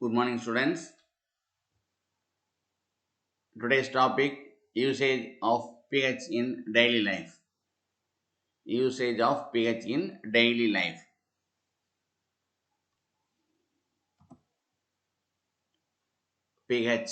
Good morning, students. Today's topic usage of pH in daily life. Usage of pH in daily life. pH,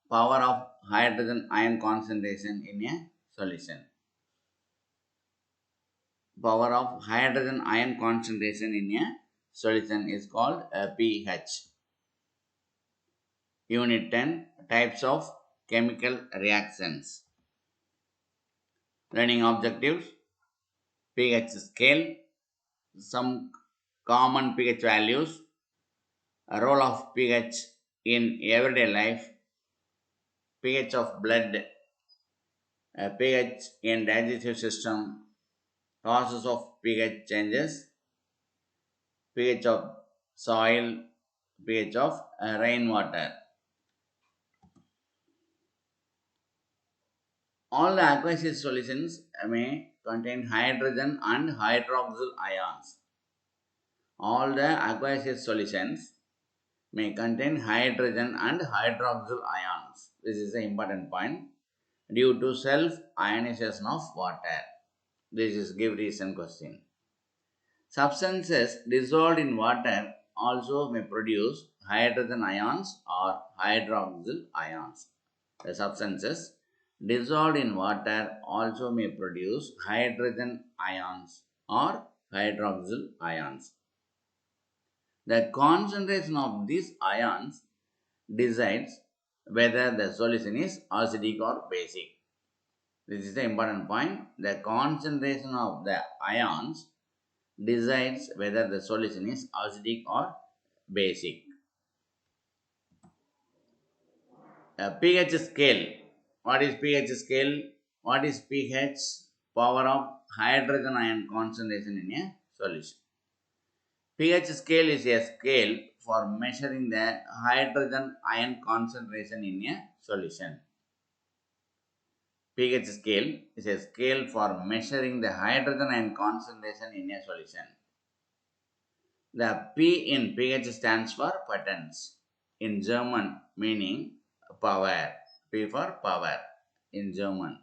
power of hydrogen ion concentration in a solution. Power of hydrogen ion concentration in a solution is called pH. Unit 10, types of chemical reactions. Learning objectives: pH scale, some common pH values, a role of pH in everyday life, pH of blood, pH in digestive system, causes of pH changes, pH of soil, pH of rainwater. All the aqueous solutions may contain hydrogen and hydroxyl ions. All the aqueous solutions may contain hydrogen and hydroxyl ions. This is an important point. Due to self-ionization of water. This is give reason question. Substances dissolved in water also may produce hydrogen ions or hydroxyl ions. The substances dissolved in water also may produce hydrogen ions or hydroxyl ions. The concentration of these ions decides whether the solution is acidic or basic. This is the important point. The concentration of the ions decides whether the solution is acidic or basic. pH scale. What is pH scale? What is pH? Power of hydrogen ion concentration in a solution. pH scale is a scale for measuring the hydrogen ion concentration in a solution. pH scale is a scale for measuring the hydrogen ion concentration in a solution. The P in pH stands for potence, in German meaning power. P for power in German.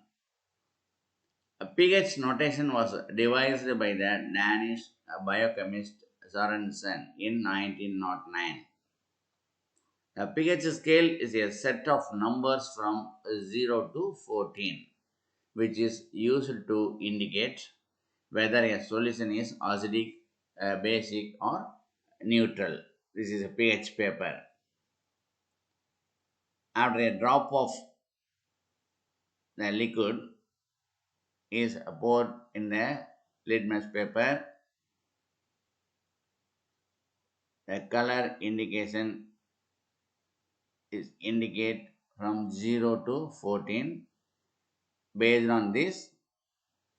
A pH notation was devised by the Danish biochemist Sørensen in 1909. A pH scale is a set of numbers from 0 to 14, which is used to indicate whether a solution is acidic, basic or neutral. This is a pH paper. After a drop of the liquid is poured in the litmus paper, the color indication is indicate from 0 to 14. Based on this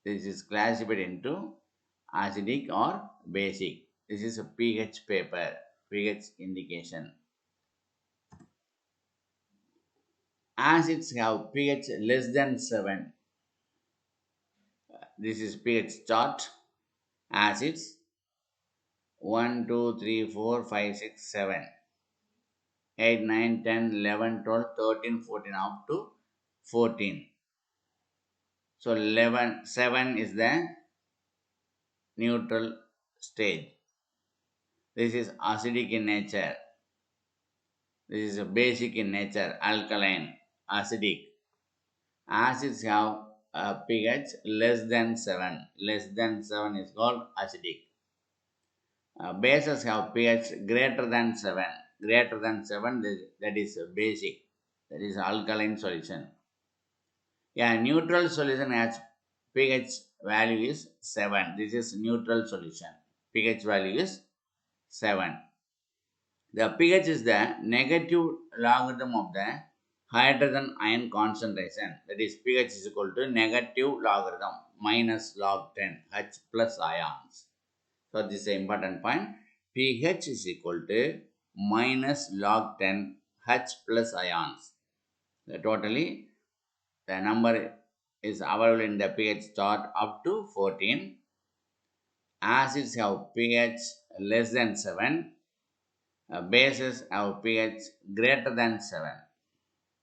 is classified into acidic or basic. This is a pH paper, pH indication. Acids have pH less than 7. This is pH chart. Acids 1, 2, 3, 4, 5, 6, 7, 8, 9, 10, 11, 12, 13, 14 up to 14. So 11, 7 is the neutral stage. This is acidic in nature. This is a basic in nature, alkaline, acidic. Acids have a pH less than 7. Less than 7 is called acidic. Bases have pH greater than 7. Greater than 7, that is basic. That is alkaline solution. Yeah, neutral solution has pH value is 7. This is neutral solution. pH value is 7. The pH is the negative logarithm of the hydrogen ion concentration. That is pH is equal to negative logarithm minus log 10 H plus ions. So this is an important point. pH is equal to minus log 10 H plus ions. Totally the number is available in the pH chart up to 14. Acids have pH less than 7. Bases have pH greater than 7.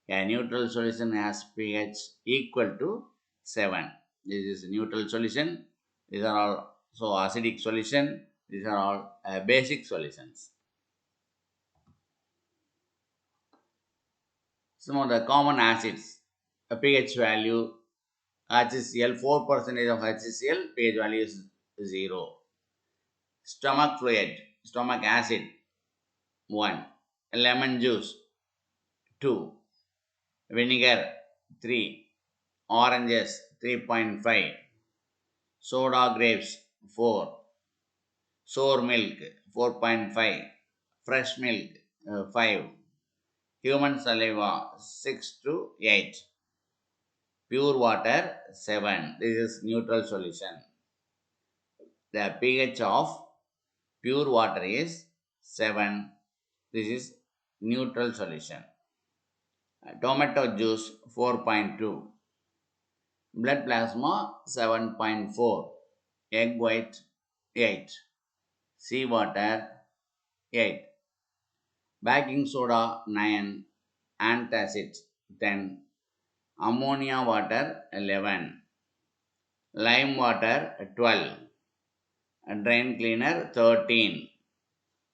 A neutral solution has pH equal to 7. This is neutral solution. These are all so acidic solution. These are all basic solutions. Some of the common acids, a pH value HCl 4% of HCl pH value is 0. Stomach fluid, stomach acid 1. Lemon juice 2. Vinegar 3. Oranges 3.5. Soda grapes 4. Sour milk 4.5. Fresh milk 5. Human saliva 6 to 8. Pure water 7. This is neutral solution. The pH of pure water is 7. This is neutral solution. Tomato juice 4.2. Blood plasma 7.4. Egg white 8. Seawater 8. Baking soda 9. Antacid 10. Ammonia water 11. Lime water 12. Drain cleaner 13.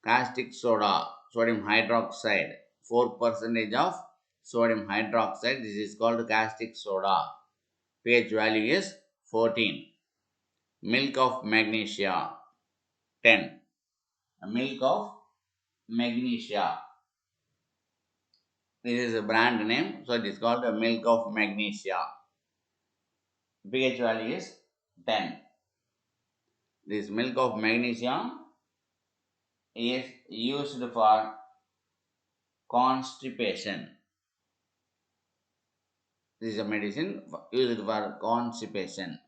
Caustic soda, sodium hydroxide 4% of sodium hydroxide. This is called caustic soda. pH value is 14. Milk of magnesia 10. Milk of magnesia. This is a brand name, so it is called the milk of magnesia. pH value is 10. This milk of magnesia is used for constipation. This is a medicine used for constipation.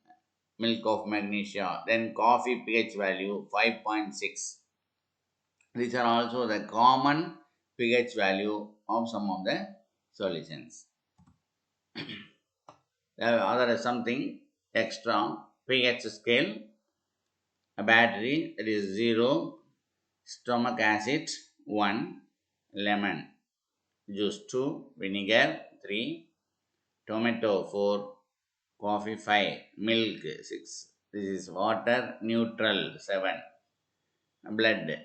Milk of magnesia. Then coffee pH value 5.6. These are also the common pH value of some of the solutions. Other is something extra. pH scale. A battery, that is 0. Stomach acid 1. Lemon juice 2. Vinegar 3. Tomato 4. Coffee 5. Milk 6. This is water neutral 7. Blood.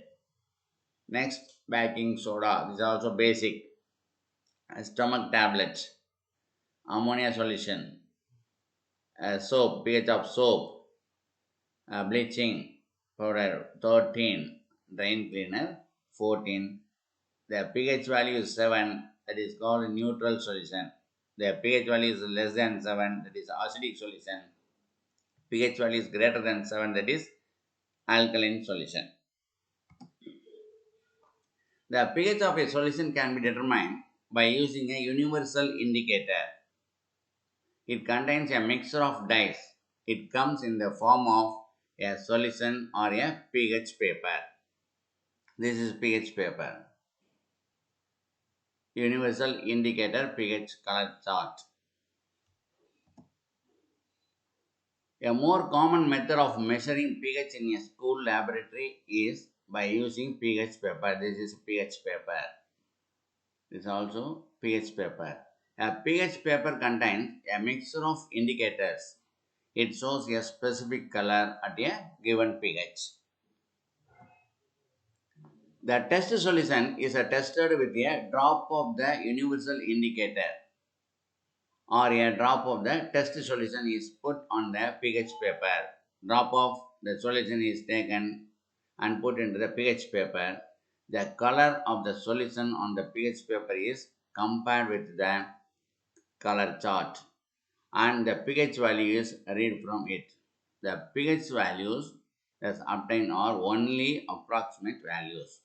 Next, baking soda. This is also basic. Stomach tablet. Ammonia solution. Soap. pH of soap. Bleaching powder 13. Drain cleaner 14. The pH value is 7. That is called neutral solution. The pH value is less than 7. That is acidic solution. pH value is greater than 7. That is alkaline solution. The pH of a solution can be determined by using a universal indicator. It contains a mixture of dyes. It comes in the form of a solution or a pH paper. This is pH paper. Universal indicator pH color chart. A more common method of measuring pH in a school laboratory is by using pH paper. This is pH paper. This is also pH paper. A pH paper contains a mixture of indicators. It shows a specific color at a given pH. The test solution is tested with a drop of the universal indicator, or a drop of the test solution is put on the pH paper. Drop of the solution is taken and put into the pH paper. The color of the solution on the pH paper is compared with the color chart, and the pH value is read from it. The pH values that obtained are only approximate values.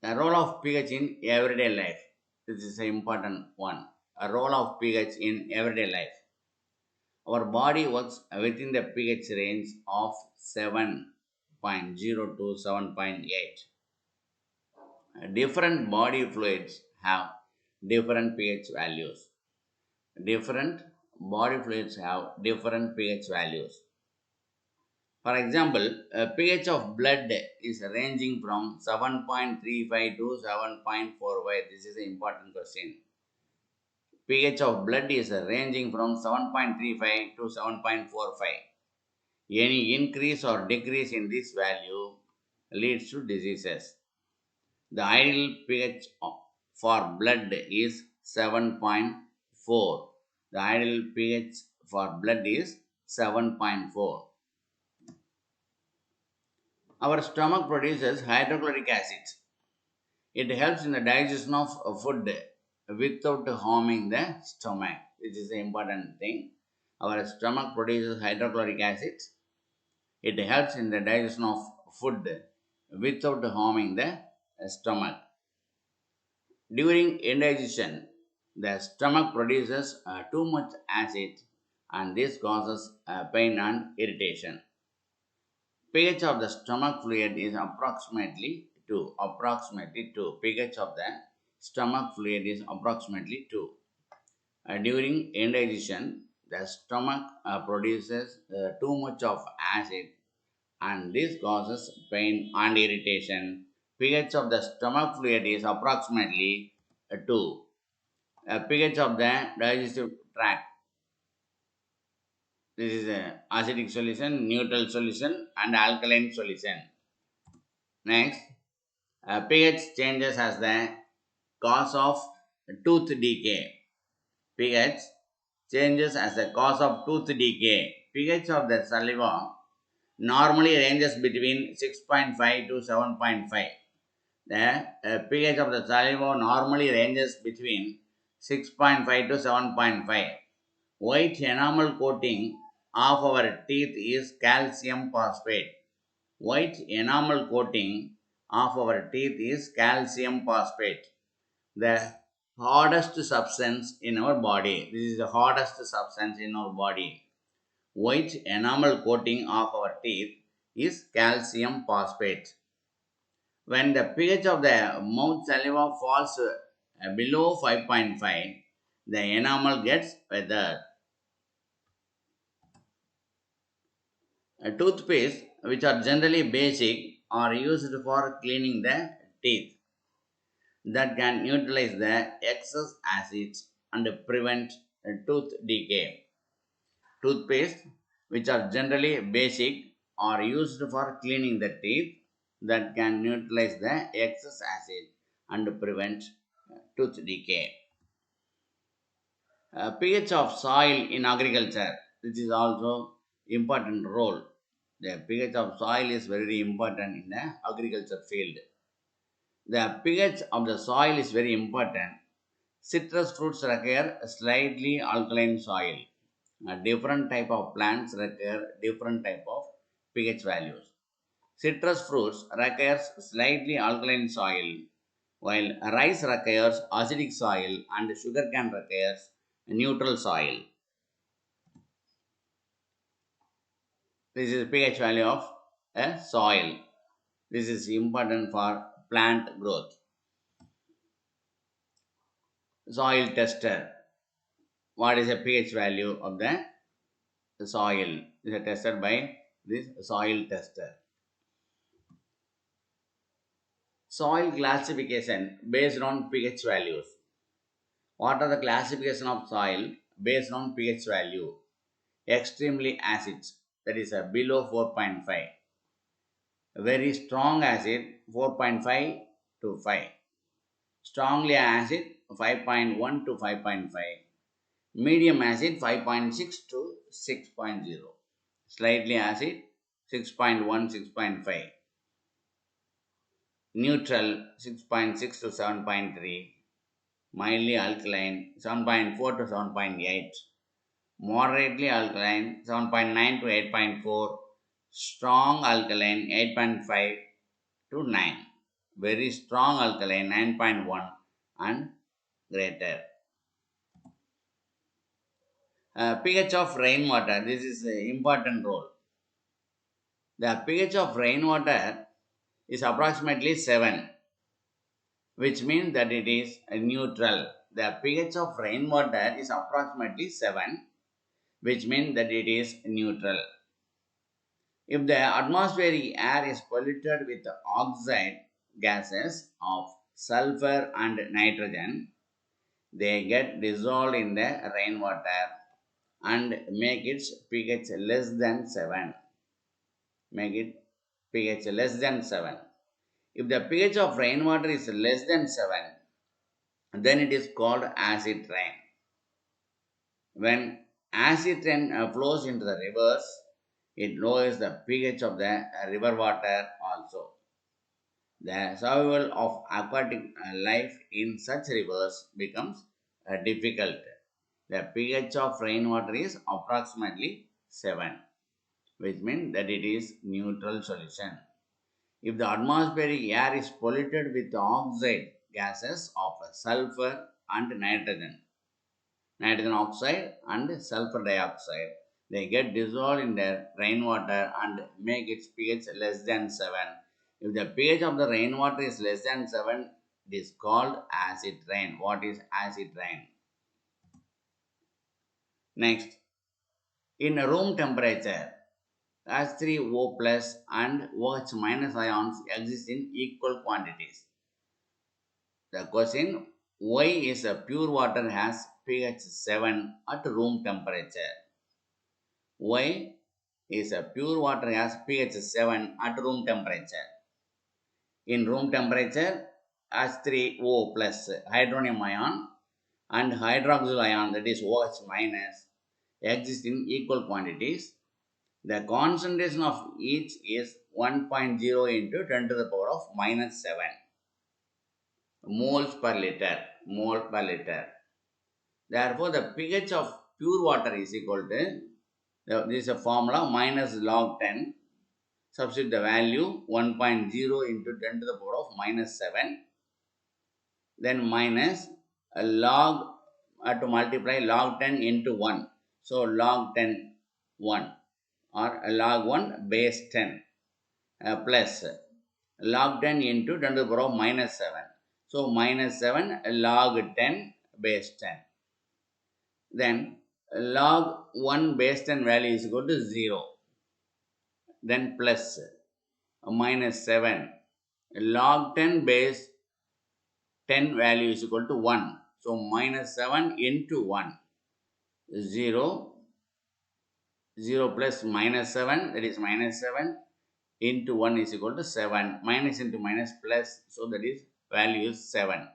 The role of pH in everyday life. This is an important one. A role of pH in everyday life. Our body works within the pH range of 7.0 to 7.8. Different body fluids have different pH values. Different body fluids have different pH values. For example, pH of blood is ranging from 7.35 to 7.45. This is an important question. pH of blood is ranging from 7.35 to 7.45. Any increase or decrease in this value leads to diseases. The ideal pH for blood is 7.4. The ideal pH for blood is 7.4. Our stomach produces hydrochloric acid. It helps in the digestion of food without harming the stomach. This is the important thing. Our stomach produces hydrochloric acid. It helps in the digestion of food without harming the stomach. During indigestion, the stomach produces too much acid and this causes pain and irritation. pH of the stomach fluid is approximately 2. pH of the stomach fluid is approximately 2. During indigestion, the stomach produces too much of acid and this causes pain and irritation. pH of the stomach fluid is approximately 2. pH of the digestive tract. This is a acidic solution, neutral solution and alkaline solution. Next, pH changes as the cause of tooth decay. pH changes as the cause of tooth decay. pH of the saliva normally ranges between 6.5 to 7.5. The pH of the saliva normally ranges between 6.5 to 7.5. White enamel coating of our teeth is calcium phosphate. White enamel coating of our teeth is calcium phosphate. The hardest substance in our body. This is the hardest substance in our body. White enamel coating of our teeth is calcium phosphate. When the pH of the mouth saliva falls below 5.5, the enamel gets weathered. Toothpaste, which are generally basic, are used for cleaning the teeth that can neutralize the excess acids and prevent tooth decay. Toothpaste, which are generally basic, are used for cleaning the teeth that can neutralize the excess acid and prevent tooth decay. pH of soil in agriculture. This is also important role. The pH of soil is very important in the agriculture field. The pH of the soil is very important. Citrus fruits require slightly alkaline soil. Different type of plants require different type of pH values. Citrus fruits requires slightly alkaline soil, while rice requires acidic soil and sugarcane requires neutral soil. This is pH value of a soil. This is important for plant growth. Soil tester. What is the pH value of the soil? This is tested by this soil tester. Soil classification based on pH values. What are the classification of soil based on pH value? Extremely acid, that is below 4.5. Very strong acid 4.5 to 5. Strongly acid 5.1 to 5.5. Medium acid 5.6 to 6.0. Slightly acid 6.1 6.5. Neutral 6.6 to 7.3. Mildly alkaline 7.4 to 7.8. Moderately alkaline 7.9 to 8.4. Strong alkaline 8.5 to 9. Very strong alkaline 9.1 and greater. pH of rainwater. This is an important role. The pH of rainwater is approximately 7, which means that it is neutral. The pH of rainwater is approximately 7, which means that it is neutral. If the atmospheric air is polluted with oxide gases of sulfur and nitrogen, they get dissolved in the rainwater and make its pH less than 7. Make it pH less than 7. If the pH of rainwater is less than 7, then it is called acid rain. When acid rain flows into the rivers, it lowers the pH of the river water also. The survival of aquatic life in such rivers becomes difficult. The pH of rainwater is approximately 7, which means that it is neutral solution. If the atmospheric air is polluted with oxide gases of sulfur and nitrogen oxide and sulfur dioxide, they get dissolved in the rainwater and make its pH less than 7. If the pH of the rainwater is less than 7, it is called acid rain. What is acid rain? Next, in room temperature, H3O plus and OH minus ions exist in equal quantities. The question, why is a pure water has pH 7 at room temperature? Why is a pure water has pH 7 at room temperature? In room temperature, H3O plus hydronium ion and hydroxyl ion, that is OH minus, exist in equal quantities. The concentration of each is 1.0 into 10 to the power of minus 7 moles per liter. Mole per liter. Therefore, the pH of pure water is equal to, this is a formula, minus log 10. Substitute the value 1.0 into 10 to the power of minus 7. Then minus a log, to multiply log 10 into 1. So, log 10 1 or log 1 base 10 plus log 10 into 10 to the power of minus 7. So, minus 7 log 10 base 10. Then log 1 base 10 value is equal to 0. Then plus minus 7 log 10 base 10 value is equal to 1. So, minus 7 into 1, 0, 0 plus minus 7, that is minus 7 into 1 is equal to 7. Minus into minus plus, so that is value is 7.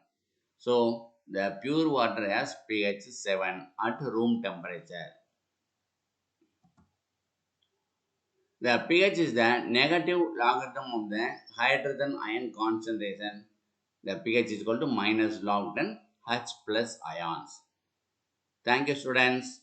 So, the pure water has pH 7 at room temperature. The pH is the negative logarithm of the hydrogen ion concentration. The pH is equal to minus log 10 H plus ions. Thank you, students.